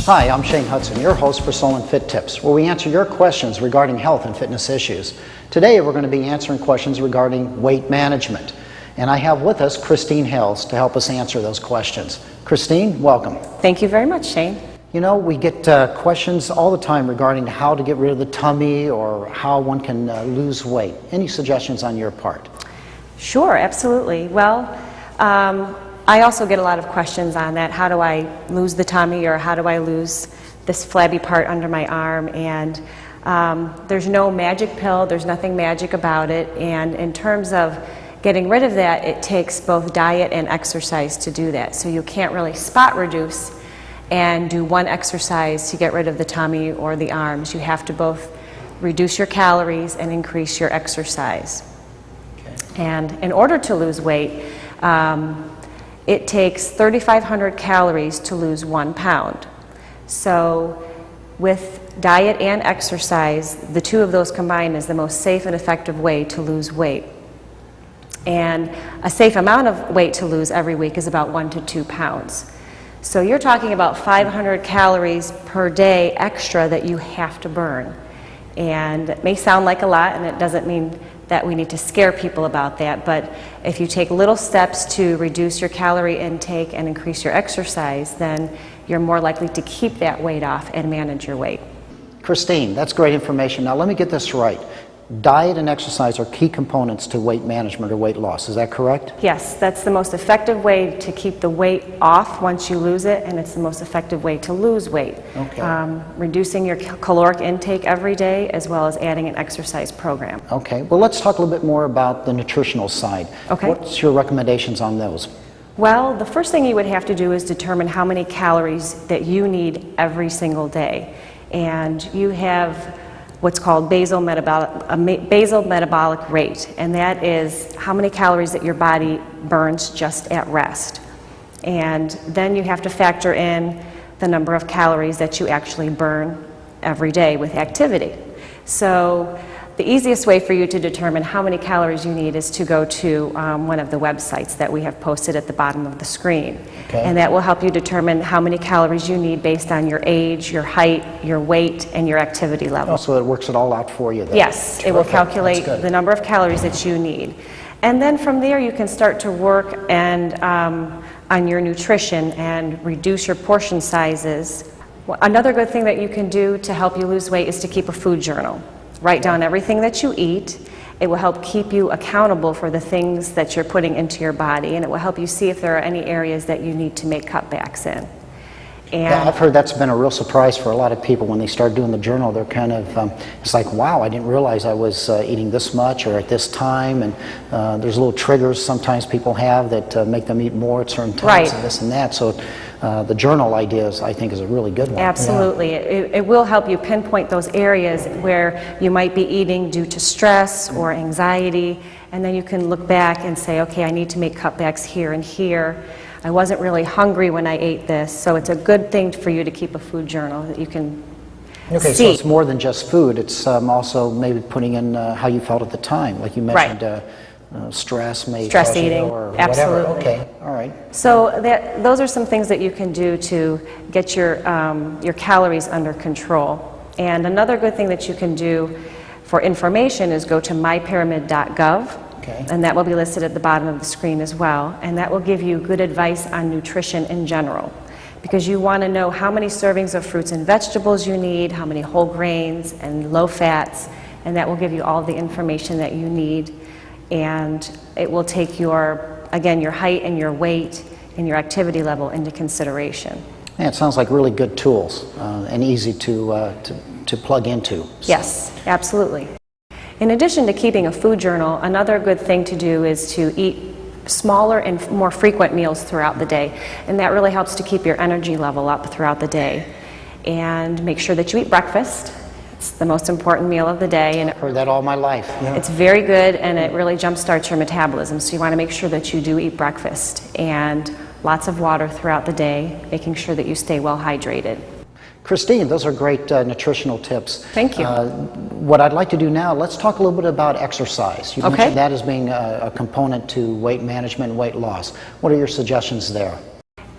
Hi, I'm Shane Hudson, your host for Soul and Fit Tips, where we answer your questions regarding health and fitness issues. Today we're going to be answering questions regarding weight management. And I have with us Christine Hales to help us answer those questions. Christine, welcome. Thank you very much, Shane. You know, we get questions all the time regarding how to get rid of the tummy or how one can lose weight. Any suggestions on your part? Sure, absolutely. Well, I also get a lot of questions on that. How do I lose the tummy, or how do I lose this flabby part under my arm? And there's no magic pill. There's nothing magic about it. And in terms of getting rid of that, it takes both diet and exercise to do that. So you can't really spot reduce and do one exercise to get rid of the tummy or the arms. You have to both reduce your calories and increase your exercise. Okay. And in order to lose weight, it takes 3,500 calories to lose 1 pound. So with diet and exercise, the two of those combined is the most safe and effective way to lose weight. And a safe amount of weight to lose every week is about 1 to 2 pounds. So you're talking about 500 calories per day extra that you have to burn. And it may sound like a lot, and it doesn't mean that we need to scare people about that, but if you take little steps to reduce your calorie intake and increase your exercise, then you're more likely to keep that weight off and manage your weight. Christine, that's great information. Now let me get this right. Diet and exercise are key components to weight management or weight loss. Is that correct? Yes, that's the most effective way to keep the weight off once you lose it, and it's the most effective way to lose weight. Okay. Reducing your caloric intake every day, as well as adding an exercise program. Okay. Well, let's talk a little bit more about the nutritional side. Okay. What's your recommendations on those? Well, the first thing you would have to do is determine how many calories that you need every single day. And you have what's called basal metabolic rate, and that is how many calories that your body burns just at rest. And then you have to factor in the number of calories that you actually burn every day with activity. So the easiest way for you to determine how many calories you need is to go to one of the websites that we have posted at the bottom of the screen. Okay. And that will help you determine how many calories you need based on your age, your height, your weight, and your activity level. Oh, so it works it all out for you then? Yes, it will calculate the number of calories that you need. And then from there you can start to work and on your nutrition and reduce your portion sizes. Another good thing that you can do to help you lose weight is to keep a food journal. Write down everything that you eat. It will help keep you accountable for the things that you're putting into your body, and it will help you see if there are any areas that you need to make cutbacks in. And yeah, I've heard that's been a real surprise for a lot of people when they start doing the journal. They're kind of, it's like, wow, I didn't realize I was eating this much or at this time, and there's little triggers sometimes people have that make them eat more at certain times, right, and this and that. So the journal ideas, I think, is a really good one. Absolutely. Yeah. It will help you pinpoint those areas where you might be eating due to stress or anxiety, and then you can look back and say, okay, I need to make cutbacks here and here. I wasn't really hungry when I ate this, so it's a good thing for you to keep a food journal that you can okay, see. So it's more than just food. It's also maybe putting in how you felt at the time, like you mentioned. Right. Stress eating, or absolutely. Whatever. Okay, all right. So those are some things that you can do to get your calories under control. And another good thing that you can do for information is go to mypyramid.gov. Okay. And that will be listed at the bottom of the screen as well. And that will give you good advice on nutrition in general, because you want to know how many servings of fruits and vegetables you need, how many whole grains and low fats, and that will give you all the information that you need. And it will take your height and your weight and your activity level into consideration. Yeah, it sounds like really good tools and easy to plug into. So. Yes, absolutely. In addition to keeping a food journal, another good thing to do is to eat smaller and more frequent meals throughout the day. And that really helps to keep your energy level up throughout the day. And make sure that you eat breakfast. It's the most important meal of the day. And I've heard that all my life. Yeah. It's very good, and it really jumpstarts your metabolism. So you want to make sure that you do eat breakfast and lots of water throughout the day, making sure that you stay well hydrated. Christine, those are great nutritional tips. Thank you. What I'd like to do now, let's talk a little bit about exercise. You mentioned that as being a component to weight management and weight loss. What are your suggestions there?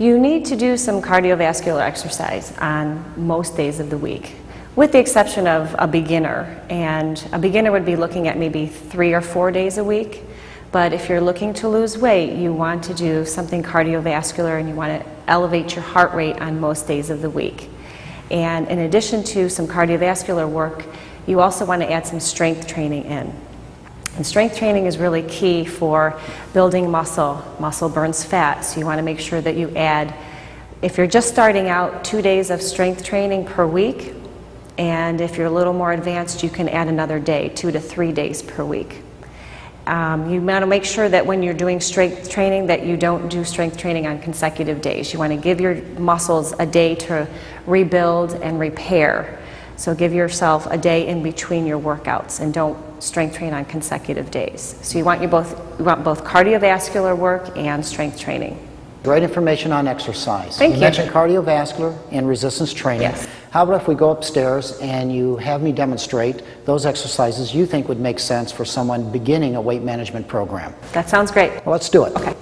You need to do some cardiovascular exercise on most days of the week, with the exception of a beginner. And a beginner would be looking at maybe 3 or 4 days a week. But if you're looking to lose weight, you want to do something cardiovascular and you want to elevate your heart rate on most days of the week. And in addition to some cardiovascular work, you also want to add some strength training in. And strength training is really key for building muscle. Muscle burns fat, so you want to make sure that you add, if you're just starting out, 2 days of strength training per week. And if you're a little more advanced, you can add another day, 2 to 3 days per week. You want to make sure that when you're doing strength training that you don't do strength training on consecutive days. You want to give your muscles a day to rebuild and repair. So give yourself a day in between your workouts and don't strength train on consecutive days. So you want both cardiovascular work and strength training. Great information on exercise. Thank you. You mentioned cardiovascular and resistance training. Yes. How about if we go upstairs and you have me demonstrate those exercises you think would make sense for someone beginning a weight management program? That sounds great. Well, let's do it. Okay.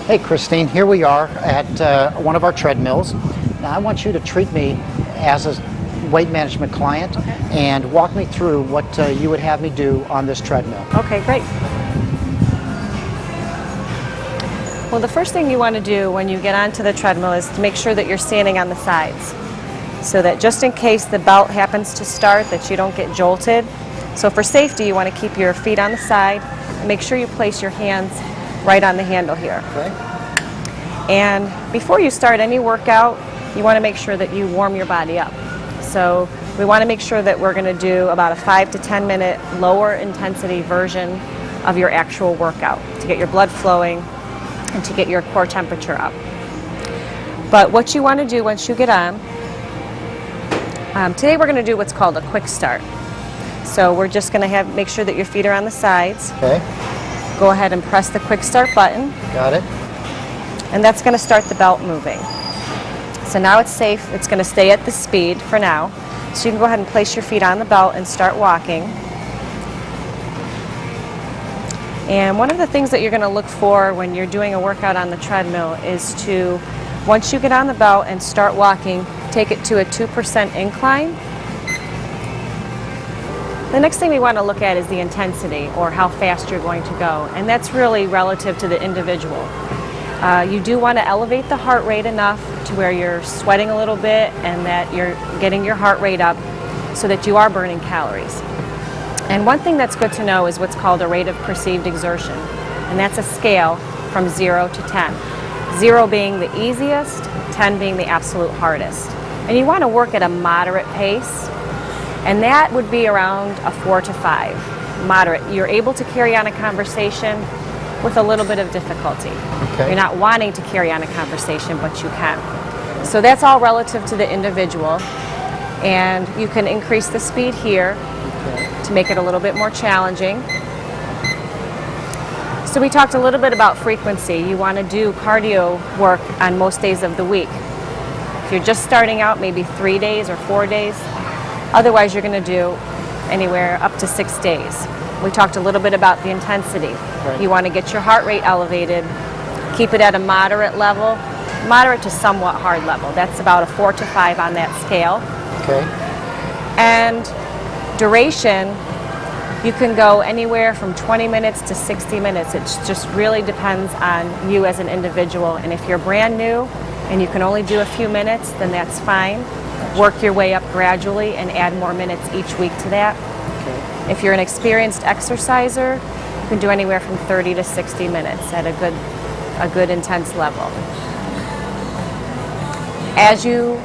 Hey Christine, here we are at one of our treadmills. Now I want you to treat me as a weight management client and walk me through what you would have me do on this treadmill. Okay, great. Well, the first thing you want to do when you get onto the treadmill is to make sure that you're standing on the sides, so that just in case the belt happens to start, that you don't get jolted. So for safety, you want to keep your feet on the side and make sure you place your hands right on the handle here. Okay. And before you start any workout, you want to make sure that you warm your body up. So we want to make sure that we're going to do about a 5 to 10 minute lower intensity version of your actual workout to get your blood flowing and to get your core temperature up. But what you want to do once you get on, today we're going to do what's called a quick start. So we're just going to make sure that your feet are on the sides. Okay. Go ahead and press the quick start button. Got it. And that's going to start the belt moving. So now it's safe. It's going to stay at the speed for now. So you can go ahead and place your feet on the belt and start walking. And one of the things that you're going to look for when you're doing a workout on the treadmill is to, once you get on the belt and start walking, take it to a 2% incline. The next thing we want to look at is the intensity, or how fast you're going to go. And that's really relative to the individual. You do want to elevate the heart rate enough to where you're sweating a little bit and that you're getting your heart rate up so that you are burning calories. And one thing that's good to know is what's called a rate of perceived exertion. And that's a scale from 0 to 10. 0 being the easiest, 10 being the absolute hardest. And you want to work at a moderate pace, and that would be around a 4 to 5. Moderate. You're able to carry on a conversation with a little bit of difficulty. Okay. You're not wanting to carry on a conversation, but you can. So that's all relative to the individual. And you can increase the speed here to make it a little bit more challenging. So we talked a little bit about frequency. You want to do cardio work on most days of the week. If you're just starting out, maybe 3 days or 4 days. Otherwise, you're going to do anywhere up to 6 days. We talked a little bit about the intensity. Right. You want to get your heart rate elevated, keep it at a moderate level, moderate to somewhat hard level. That's about a 4 to 5 on that scale. Okay. And duration, you can go anywhere from 20 minutes to 60 minutes. It just really depends on you as an individual. And if you're brand new and you can only do a few minutes, then that's fine. Work your way up gradually and add more minutes each week to that. Okay. If you're an experienced exerciser, you can do anywhere from 30 to 60 minutes at a good intense level. As you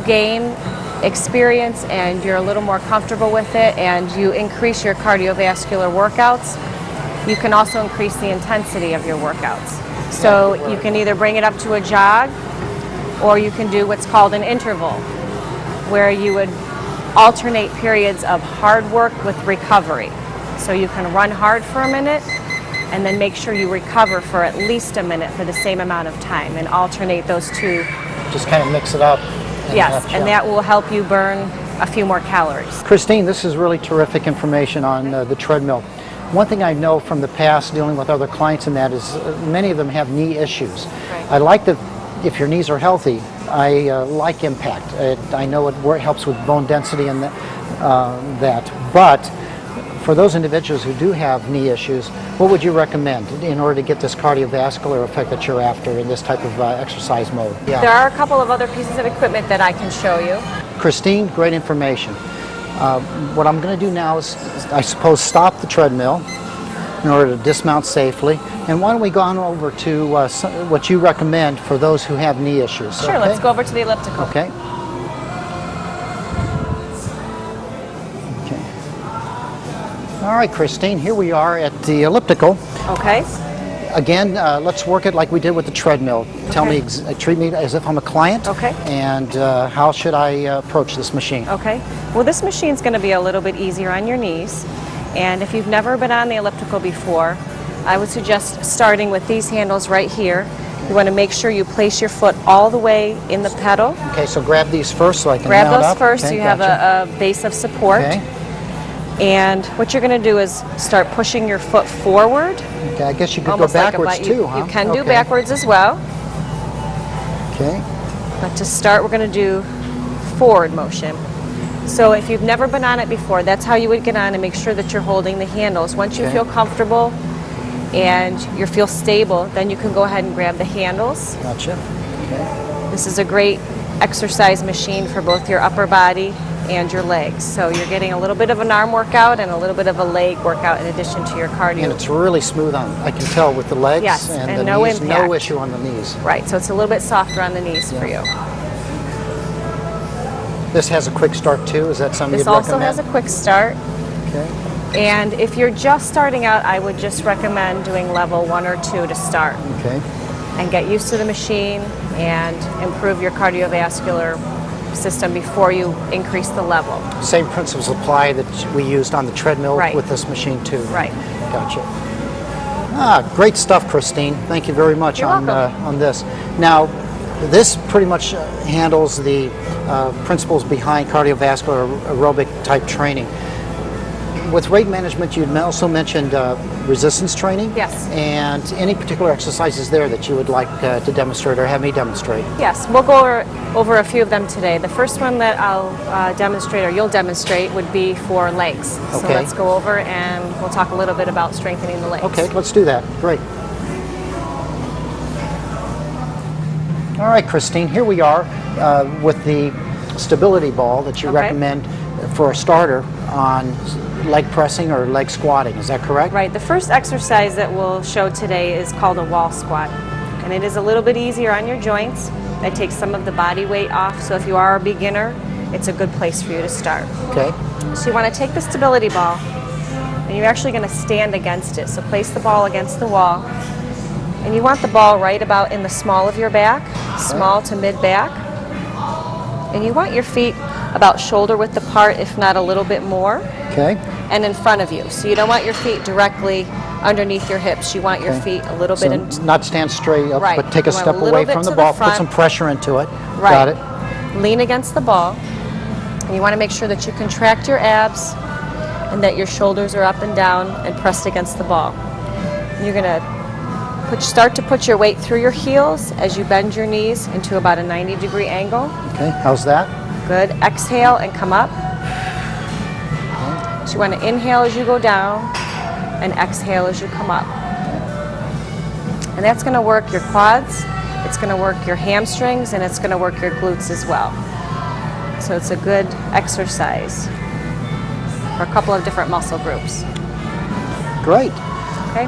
gain experience and you're a little more comfortable with it and you increase your cardiovascular workouts, you can also increase the intensity of your workouts. So you can either bring it up to a jog, or you can do what's called an interval, where you would alternate periods of hard work with recovery. So you can run hard for a minute and then make sure you recover for at least a minute for the same amount of time, and alternate those two. Just kind of mix it up. Yes, and that will help you burn a few more calories. Christine, this is really terrific information on the treadmill. One thing I know from the past dealing with other clients in that is many of them have knee issues. Right. I like that if your knees are healthy, I like impact. I know it helps with bone density and that. But for those individuals who do have knee issues, what would you recommend in order to get this cardiovascular effect that you're after in this type of exercise mode? Yeah. There are a couple of other pieces of equipment that I can show you. Christine, great information. What I'm going to do now is, I suppose, stop the treadmill in order to dismount safely. And why don't we go on over to what you recommend for those who have knee issues? Sure, okay? let's go over to the elliptical. Okay. Okay. All right, Christine, here we are at the elliptical. Okay. Again, let's work it like we did with the treadmill. Tell me, treat me as if I'm a client. Okay. And how should I approach this machine? Okay. Well, this machine's going to be a little bit easier on your knees. And if you've never been on the elliptical before, I would suggest starting with these handles right here. You want to make sure you place your foot all the way in the pedal. Okay, so grab these first so I can Grab mount those up. first Okay, so you have a base of support. Okay. And what you're going to do is start pushing your foot forward. Okay, I guess you could Almost go like a backwards butt. too, huh? You can do Okay. backwards as well. Okay. But to start, we're going to do forward motion. So if you've never been on it before, that's how you would get on and make sure that you're holding the handles. Once you Okay. feel comfortable and you feel stable, then you can go ahead and grab the handles. Gotcha. Okay. This is a great exercise machine for both your upper body and your legs. So you're getting a little bit of an arm workout and a little bit of a leg workout in addition to your cardio. And it's really smooth on, I can tell, with the legs Yes, and and the no knees. impact. No issue on the knees. Right, so it's a little bit softer on the knees for you. This has a quick start too. Is that something This you'd also recommend? has a quick start. Okay. And if you're just starting out, I would just recommend doing level 1 or 2 to start Okay. and get used to the machine and improve your cardiovascular system before you increase the level. Same principles apply that we used on the treadmill Right. with this machine too. Right. Gotcha. Ah, great stuff, Christine. Thank you very much You're on welcome. this. Now, this pretty much handles the principles behind cardiovascular aerobic type training. With weight management, you also mentioned resistance training. Yes. And any particular exercises there that you would like to demonstrate or have me demonstrate? Yes, we'll go over a few of them today. The first one that I'll demonstrate, or you'll demonstrate, would be for legs. So Okay. let's go over and we'll talk a little bit about strengthening the legs. Okay, let's do that. Great. All right, Christine, here we are with the stability ball that you Okay. recommend for a starter on leg pressing or leg squatting. Is that correct? Right, the first exercise that we'll show today is called a wall squat. And it is a little bit easier on your joints. It takes some of the body weight off, so if you are a beginner, it's a good place for you to start. Okay. So you want to take the stability ball, and you're actually going to stand against it. So place the ball against the wall, and you want the ball right about in the small of your back, small to mid back. And you want your feet about shoulder width apart, if not a little bit more, Okay. and in front of you. So you don't want your feet directly underneath your hips. You want your Okay. feet a little So bit in. not stand straight up, Right. but take a You want step a little away bit from the to the ball. Put front. some pressure into it. Right. Got it. Lean against the ball. And you want to make sure that you contract your abs and that your shoulders are up and down and pressed against the ball. And you're going to start to put your weight through your heels as you bend your knees into about a 90-degree angle. Okay. How's that? Good. Exhale and come up. So you want to inhale as you go down and exhale as you come up. And that's going to work your quads, it's going to work your hamstrings, and it's going to work your glutes as well. So it's a good exercise for a couple of different muscle groups. Great. Okay?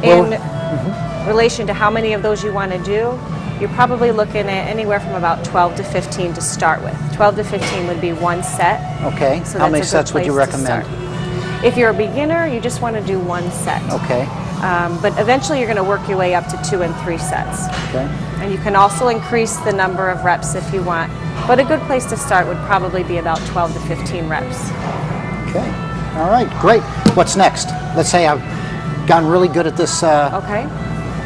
Well, In relation to how many of those you want to do, you're probably looking at anywhere from about 12 to 15 to start with. 12 to 15 would be one set. Okay. So How that's many a good sets would you place to recommend? start. If you're a beginner, you just want to do one set. Okay. But eventually you're going to work your way up to 2 and 3 sets. Okay. And you can also increase the number of reps if you want. But a good place to start would probably be about 12 to 15 reps. Okay. All right. Great. What's next? Let's say I've gotten really good at this Okay?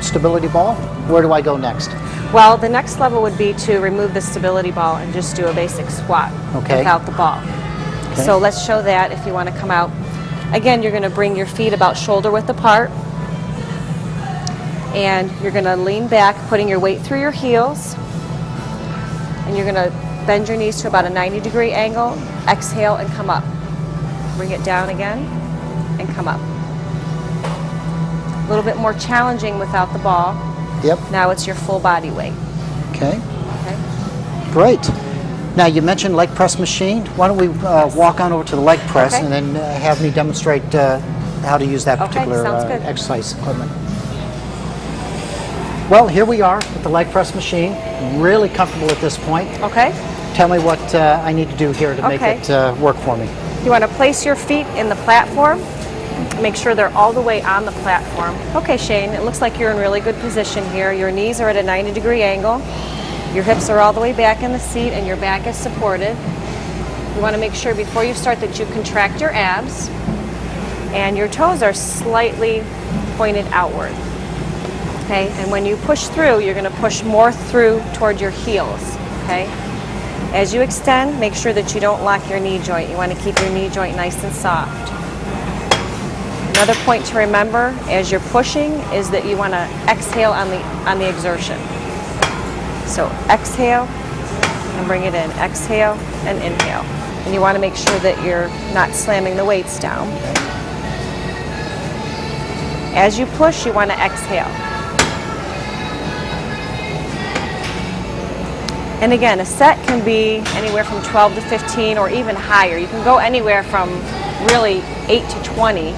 stability ball. Where do I go next? Well, the next level would be to remove the stability ball and just do a basic squat Okay. without the ball. Okay. So let's show that if you want to come out. Again, you're going to bring your feet about shoulder width apart. And you're going to lean back, putting your weight through your heels. And you're going to bend your knees to about a 90-degree angle. Exhale and come up. Bring it down again and come up. A little bit more challenging without the ball. Yep. Now it's your full body weight. Okay. Okay. Great. Now you mentioned leg press machine. Why don't we walk on over to the leg press Okay. and then have me demonstrate how to use that Okay, particular sounds good. exercise equipment. Well, here we are with the leg press machine. Really comfortable at this point. Okay. Tell me what I need to do here to make Okay. it work for me. You want to place your feet in the platform. Make sure they're all the way on the platform. Okay, Shane, it looks like you're in really good position here. Your knees are at a 90-degree angle. Your hips are all the way back in the seat and your back is supported. You want to make sure before you start that you contract your abs and your toes are slightly pointed outward. Okay, and when you push through, you're going to push more through toward your heels. Okay, as you extend, make sure that you don't lock your knee joint. You want to keep your knee joint nice and soft. Another point to remember as you're pushing is that you want to exhale on the exertion. So exhale and bring it in. Exhale and inhale. And you want to make sure that you're not slamming the weights down. As you push, you want to exhale. And again, a set can be anywhere from 12 to 15 or even higher. You can go anywhere from really 8 to 20,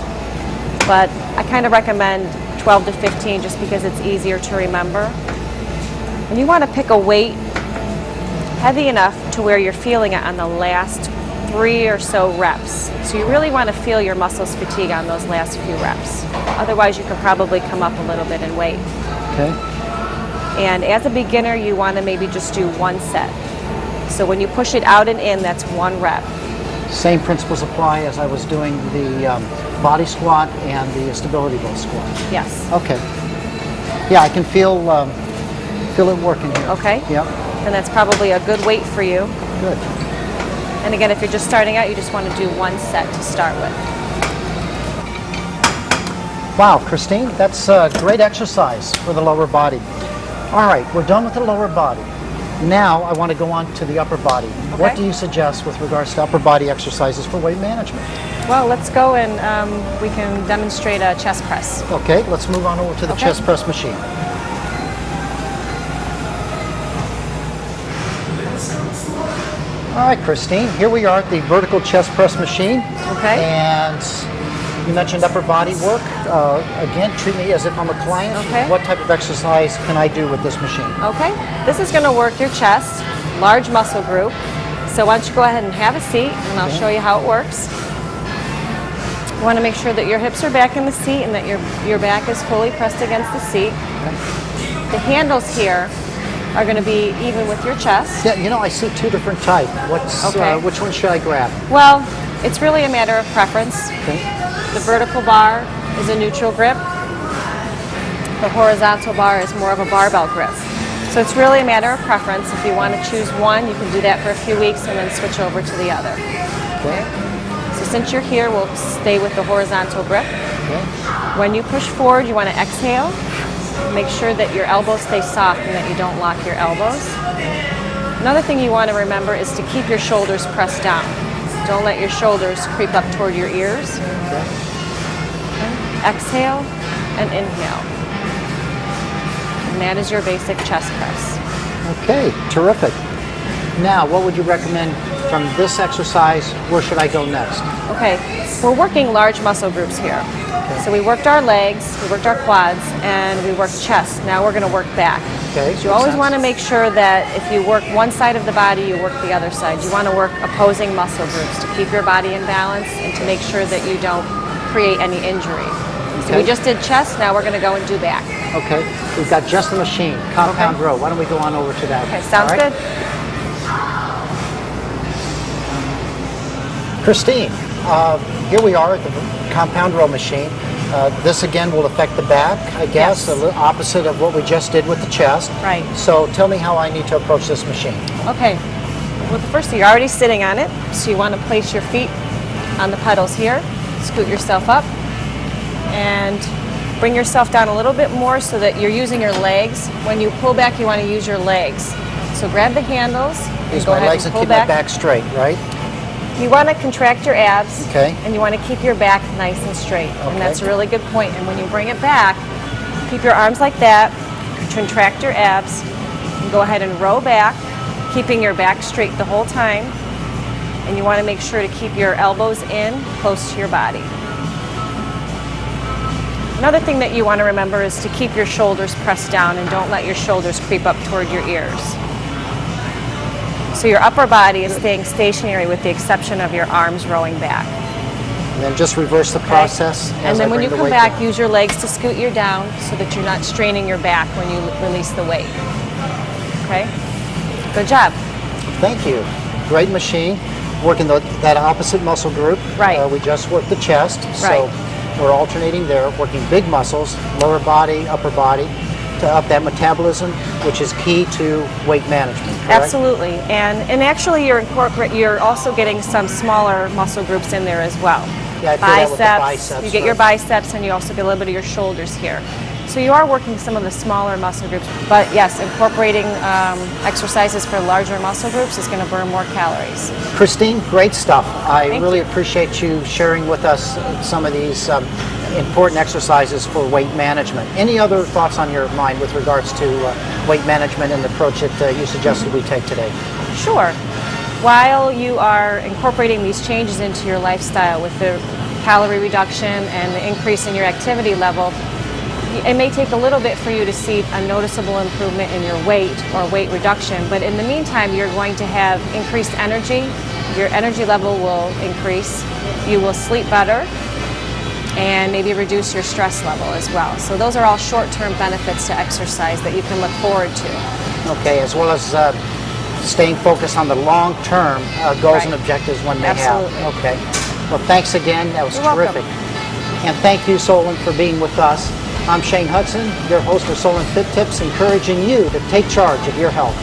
but I kind of recommend 12 to 15 just because it's easier to remember. And you want to pick a weight heavy enough to where you're feeling it on the last 3 or so reps. So you really want to feel your muscles fatigue on those last few reps. Otherwise, you could probably come up a little bit in weight. Okay. And as a beginner, you want to maybe just do one set. So when you push it out and in, that's 1 rep. Same principles apply as I was doing the body squat and the stability ball squat. Yes. Okay. Yeah, I can feel it working here. Okay. Yep. And that's probably a good weight for you. Good. And again, if you're just starting out, you just want to do 1 set to start with. Wow, Christine, that's a great exercise for the lower body. All right, we're done with the lower body. Now I want to go on to the upper body. Okay. What do you suggest with regards to upper body exercises for weight management? Well, let's go and we can demonstrate a chest press. Okay, let's move on over to the Okay. chest press machine. All right, Christine, here we are at the vertical chest press machine. Okay. And you mentioned upper body work. Again, treat me as if I'm a client. Okay. What type of exercise can I do with this machine? Okay, this is going to work your chest, large muscle group. So why don't you go ahead and have a seat and I'll show you how it works. You want to make sure that your hips are back in the seat and that your back is fully pressed against the seat. The handles here are going to be even with your chest. Yeah, you know, I see 2 different types. Okay. Which one should I grab? Well, it's really a matter of preference. Okay. The vertical bar is a neutral grip. The horizontal bar is more of a barbell grip. So it's really a matter of preference. If you want to choose one, you can do that for a few weeks and then switch over to the other. Okay. So since you're here, we'll stay with the horizontal grip. Okay. When you push forward, you want to exhale. Make sure that your elbows stay soft and that you don't lock your elbows. Another thing you want to remember is to keep your shoulders pressed down. Don't let your shoulders creep up toward your ears. Okay. Exhale and inhale. And that is your basic chest press. Okay, terrific. Now, what would you recommend from this exercise? Where should I go next? Okay, we're working large muscle groups here. So we worked our legs, we worked our quads, and we worked chest. Now we're going to work back. Okay. So you always want to make sure that if you work one side of the body, you work the other side. You want to work opposing muscle groups to keep your body in balance and to make sure that you don't create any injury. So we just did chest, now we're going to go and do back. Okay, we've got just the machine, compound row. Why don't we go on over to that? Okay, sounds All right? good. Christine, here we are at the compound row machine. This again will affect the back, I guess, Yes. a little opposite of what we just did with the chest. Right. So tell me how I need to approach this machine. Okay, well the first thing, you're already sitting on it, so you want to place your feet on the pedals here. Scoot yourself up and bring yourself down a little bit more so that you're using your legs. When you pull back, you want to use your legs. So grab the handles and Use go my ahead legs and and pull keep my back. back straight, right? You want to contract your abs, Okay. and you want to keep your back nice and straight. Okay. And that's a really good point. And when you bring it back, keep your arms like that, contract your abs, and go ahead and row back, keeping your back straight the whole time. And you want to make sure to keep your elbows in, close to your body. Another thing that you want to remember is to keep your shoulders pressed down and don't let your shoulders creep up toward your ears. So your upper body is staying stationary with the exception of your arms rowing back. And then just reverse the process. And as then I when bring you the come weight back, down. use your legs to scoot you down so that you're not straining your back when you release the weight. Okay? Good job. Thank you. Great machine. Working that opposite muscle group. Right. We just worked the chest. Right. So we're alternating there, working big muscles, lower body, upper body, to up that metabolism, which is key to weight management, correct? Absolutely. And actually you're also getting some smaller muscle groups in there as well. Yeah, I feel that with the biceps, you get your right. biceps and you also get a little bit of your shoulders here. So you are working some of the smaller muscle groups, but yes, incorporating exercises for larger muscle groups is going to burn more calories. Christine, great stuff. I Thank really you. appreciate you sharing with us some of these important exercises for weight management. Any other thoughts on your mind with regards to weight management and the approach that you suggested we take today? Sure. While you are incorporating these changes into your lifestyle with the calorie reduction and the increase in your activity level, it may take a little bit for you to see a noticeable improvement in your weight or weight reduction, but in the meantime, you're going to have increased energy. Your energy level will increase. You will sleep better and maybe reduce your stress level as well. So those are all short-term benefits to exercise that you can look forward to. Okay, as well as staying focused on the long-term goals Right. and objectives one may Absolutely. have. Okay. Well, thanks again. That was You're welcome. terrific. And thank you, Solon, for being with us. I'm Shane Hudson, your host of Solon Fit Tips, encouraging you to take charge of your health.